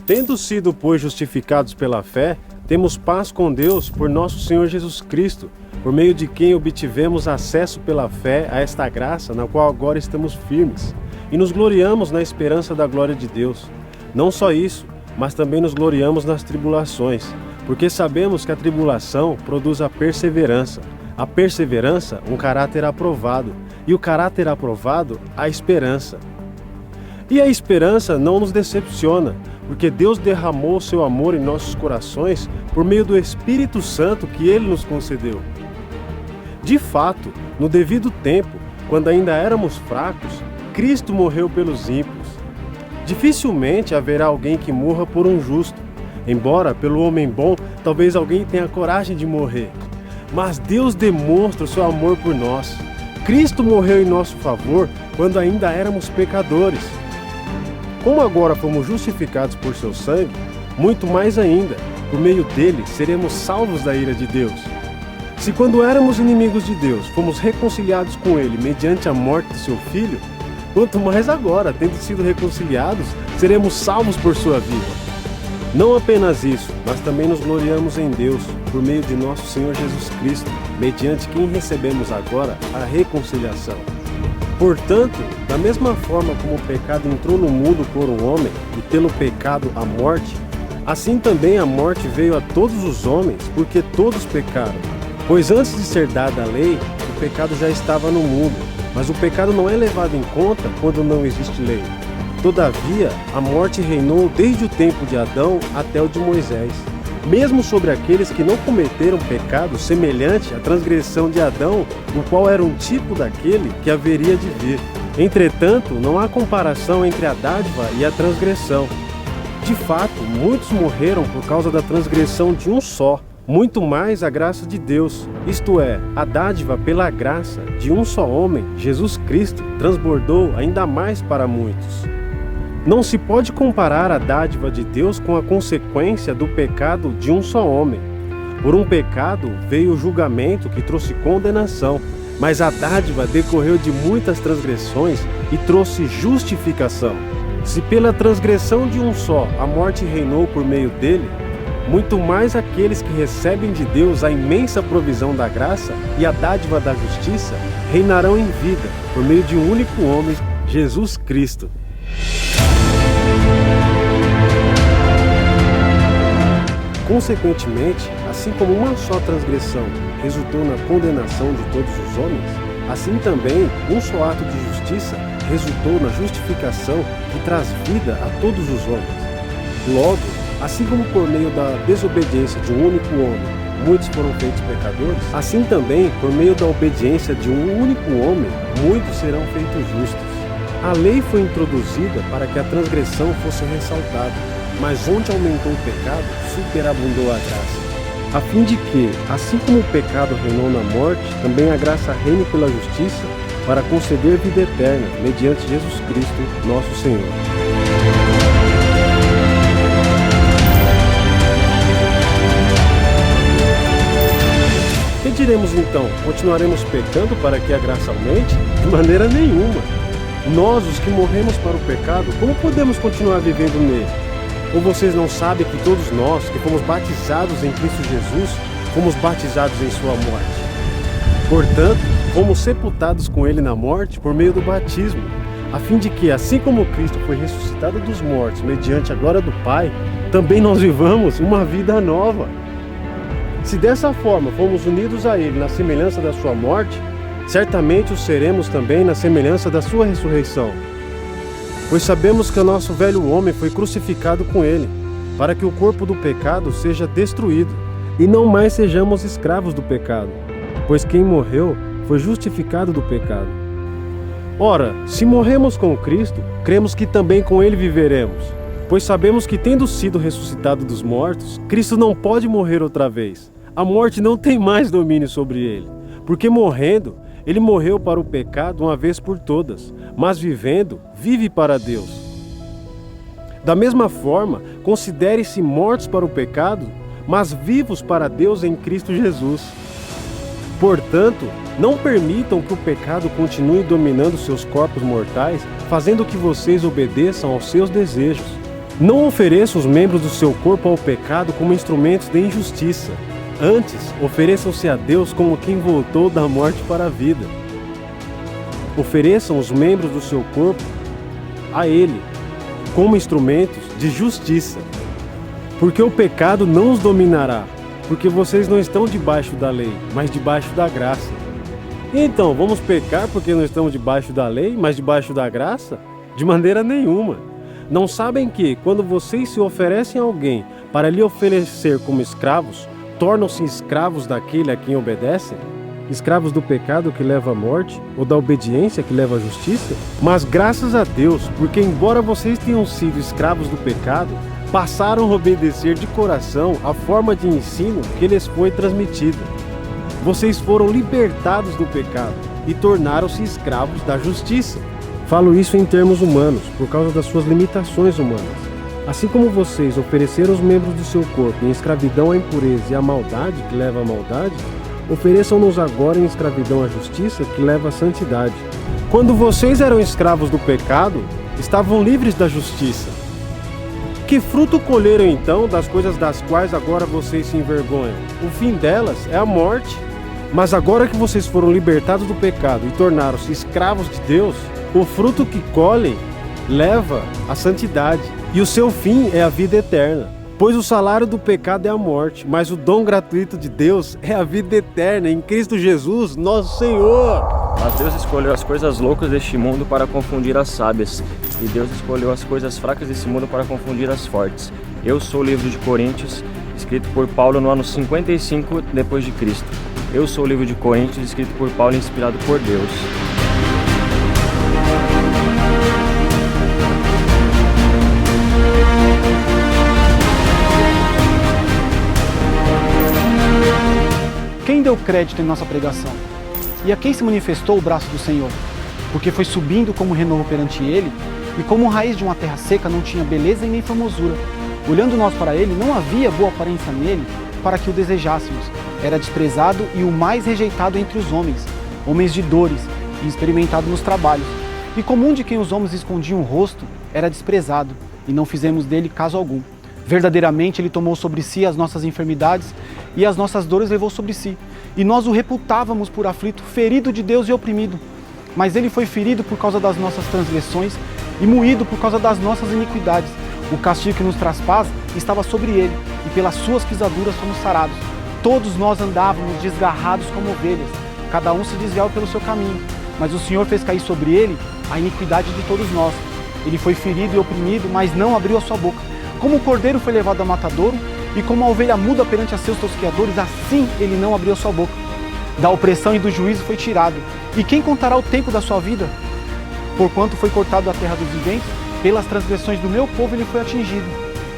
Tendo sido, pois, justificados pela fé, temos paz com Deus por nosso Senhor Jesus Cristo, por meio de quem obtivemos acesso pela fé a esta graça na qual agora estamos firmes, e nos gloriamos na esperança da glória de Deus. Não só isso, mas também nos gloriamos nas tribulações, porque sabemos que a tribulação produz a perseverança, um caráter aprovado, e o caráter aprovado, a esperança. E a esperança não nos decepciona, porque Deus derramou o seu amor em nossos corações por meio do Espírito Santo que Ele nos concedeu. De fato, no devido tempo, quando ainda éramos fracos, Cristo morreu pelos ímpios. Dificilmente haverá alguém que morra por um justo, embora pelo homem bom talvez alguém tenha coragem de morrer. Mas Deus demonstra o seu amor por nós. Cristo morreu em nosso favor quando ainda éramos pecadores. Como agora fomos justificados por seu sangue, muito mais ainda, por meio dele, seremos salvos da ira de Deus. Se quando éramos inimigos de Deus, fomos reconciliados com ele mediante a morte de seu Filho, quanto mais agora, tendo sido reconciliados, seremos salvos por sua vida. Não apenas isso, mas também nos gloriamos em Deus, por meio de nosso Senhor Jesus Cristo, mediante quem recebemos agora a reconciliação. Portanto, da mesma forma como o pecado entrou no mundo por um homem, e pelo pecado a morte, assim também a morte veio a todos os homens, porque todos pecaram. Pois antes de ser dada a lei, o pecado já estava no mundo, mas o pecado não é levado em conta quando não existe lei. Todavia, a morte reinou desde o tempo de Adão até o de Moisés, mesmo sobre aqueles que não cometeram pecado semelhante à transgressão de Adão, o qual era um tipo daquele que haveria de vir. Entretanto, não há comparação entre a dádiva e a transgressão. De fato, muitos morreram por causa da transgressão de um só, muito mais a graça de Deus, isto é, a dádiva pela graça de um só homem, Jesus Cristo, transbordou ainda mais para muitos. Não se pode comparar a dádiva de Deus com a consequência do pecado de um só homem. Por um pecado veio o julgamento que trouxe condenação, mas a dádiva decorreu de muitas transgressões e trouxe justificação. Se pela transgressão de um só a morte reinou por meio dele, muito mais aqueles que recebem de Deus a imensa provisão da graça e a dádiva da justiça reinarão em vida por meio de um único homem, Jesus Cristo. Consequentemente, assim como uma só transgressão resultou na condenação de todos os homens, assim também um só ato de justiça resultou na justificação que traz vida a todos os homens. Logo, assim como por meio da desobediência de um único homem muitos foram feitos pecadores, assim também por meio da obediência de um único homem muitos serão feitos justos. A lei foi introduzida para que a transgressão fosse ressaltada, mas onde aumentou o pecado, superabundou a graça, a fim de que, assim como o pecado reinou na morte, também a graça reine pela justiça, para conceder vida eterna, mediante Jesus Cristo, nosso Senhor. Que diremos então? Continuaremos pecando para que a graça aumente? De maneira nenhuma. Nós, os que morremos para o pecado, como podemos continuar vivendo nele? Ou vocês não sabem que todos nós, que fomos batizados em Cristo Jesus, fomos batizados em sua morte? Portanto, fomos sepultados com ele na morte por meio do batismo, a fim de que, assim como Cristo foi ressuscitado dos mortos mediante a glória do Pai, também nós vivamos uma vida nova. Se dessa forma fomos unidos a ele na semelhança da sua morte, certamente o seremos também na semelhança da sua ressurreição. Pois sabemos que o nosso velho homem foi crucificado com ele, para que o corpo do pecado seja destruído, e não mais sejamos escravos do pecado, pois quem morreu foi justificado do pecado. Ora, se morremos com Cristo, cremos que também com ele viveremos, pois sabemos que, tendo sido ressuscitado dos mortos, Cristo não pode morrer outra vez. A morte não tem mais domínio sobre ele, porque morrendo, ele morreu para o pecado uma vez por todas, mas vivendo, vive para Deus. Da mesma forma, considerem-se mortos para o pecado, mas vivos para Deus em Cristo Jesus. Portanto, não permitam que o pecado continue dominando seus corpos mortais, fazendo que vocês obedeçam aos seus desejos. Não ofereça os membros do seu corpo ao pecado como instrumentos de injustiça. Antes, ofereçam-se a Deus como quem voltou da morte para a vida. Ofereçam os membros do seu corpo a Ele como instrumentos de justiça. Porque o pecado não os dominará, porque vocês não estão debaixo da lei, mas debaixo da graça. Então, vamos pecar porque não estamos debaixo da lei, mas debaixo da graça? De maneira nenhuma. Não sabem que, quando vocês se oferecem a alguém para lhe oferecer como escravos, tornam-se escravos daquele a quem obedecem? Escravos do pecado que leva à morte, ou da obediência que leva à justiça? Mas graças a Deus, porque embora vocês tenham sido escravos do pecado, passaram a obedecer de coração a forma de ensino que lhes foi transmitida. Vocês foram libertados do pecado e tornaram-se escravos da justiça. Falo isso em termos humanos, por causa das suas limitações humanas. Assim como vocês ofereceram os membros do seu corpo em escravidão à impureza e à maldade que leva à maldade, ofereçam-nos agora em escravidão à justiça que leva à santidade. Quando vocês eram escravos do pecado, estavam livres da justiça. Que fruto colheram então das coisas das quais agora vocês se envergonham? O fim delas é a morte. Mas agora que vocês foram libertados do pecado e tornaram-se escravos de Deus, o fruto que colhem leva à santidade, e o seu fim é a vida eterna. Pois o salário do pecado é a morte, mas o dom gratuito de Deus é a vida eterna em Cristo Jesus, nosso Senhor. Mas Deus escolheu as coisas loucas deste mundo para confundir as sábias, e Deus escolheu as coisas fracas desse mundo para confundir as fortes. Eu sou o livro de Coríntios, escrito por Paulo no ano 55 depois de Cristo. Eu sou o livro de Coríntios, escrito por Paulo, inspirado por Deus. Quem deu crédito em nossa pregação? E a quem se manifestou o braço do Senhor? Porque foi subindo como renovo perante ele, e como raiz de uma terra seca não tinha beleza e nem formosura. Olhando nós para ele, não havia boa aparência nele, para que o desejássemos. Era desprezado e o mais rejeitado entre os homens, homens de dores e experimentado nos trabalhos. E comum de quem os homens escondiam o rosto, era desprezado, e não fizemos dele caso algum. Verdadeiramente ele tomou sobre si as nossas enfermidades e as nossas dores levou sobre si. E nós o reputávamos por aflito, ferido de Deus e oprimido. Mas ele foi ferido por causa das nossas transgressões e moído por causa das nossas iniquidades. O castigo que nos traz paz estava sobre ele, e pelas suas pisaduras fomos sarados. Todos nós andávamos desgarrados como ovelhas, cada um se desviava pelo seu caminho. Mas o Senhor fez cair sobre ele a iniquidade de todos nós. Ele foi ferido e oprimido, mas não abriu a sua boca. Como o cordeiro foi levado ao matadouro, e como a ovelha muda perante a seus tosqueadores, assim ele não abriu a sua boca. Da opressão e do juízo foi tirado. E quem contará o tempo da sua vida? Porquanto foi cortado a terra dos viventes, pelas transgressões do meu povo ele foi atingido.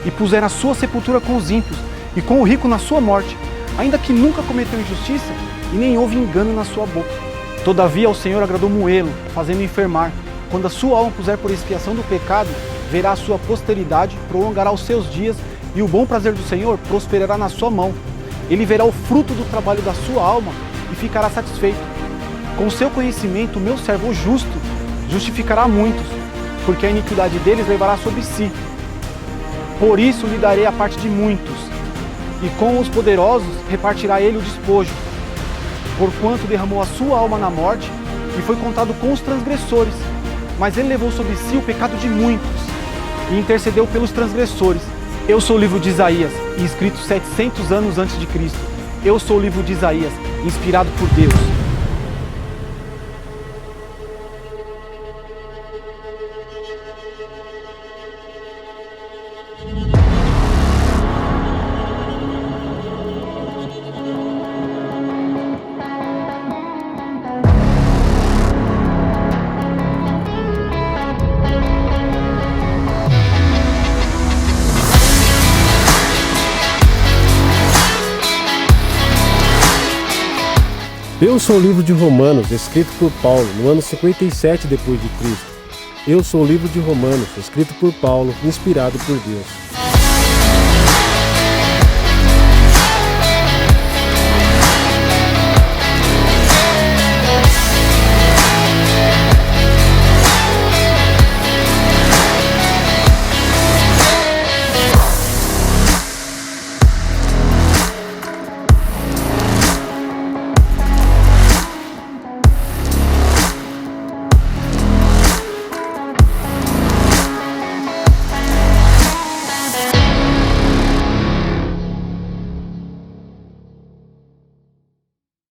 E puseram a sua sepultura com os ímpios, e com o rico na sua morte, ainda que nunca cometeu injustiça, e nem houve engano na sua boca. Todavia ao Senhor agradou moê-lo, fazendo enfermar. Quando a sua alma puser por expiação do pecado, verá a sua posteridade, prolongará os seus dias, e o bom prazer do Senhor prosperará na sua mão. Ele verá o fruto do trabalho da sua alma e ficará satisfeito. Com seu conhecimento, o meu servo justo justificará muitos, porque a iniquidade deles levará sobre si. Por isso lhe darei a parte de muitos, e com os poderosos repartirá ele o despojo. Porquanto derramou a sua alma na morte, e foi contado com os transgressores. Mas ele levou sobre si o pecado de muitos, e intercedeu pelos transgressores. Eu sou o livro de Isaías, escrito 700 anos antes de Cristo. Eu sou o livro de Isaías, inspirado por Deus. Eu sou o livro de Romanos, escrito por Paulo, no ano 57 depois de Cristo. Eu sou o livro de Romanos, escrito por Paulo, inspirado por Deus.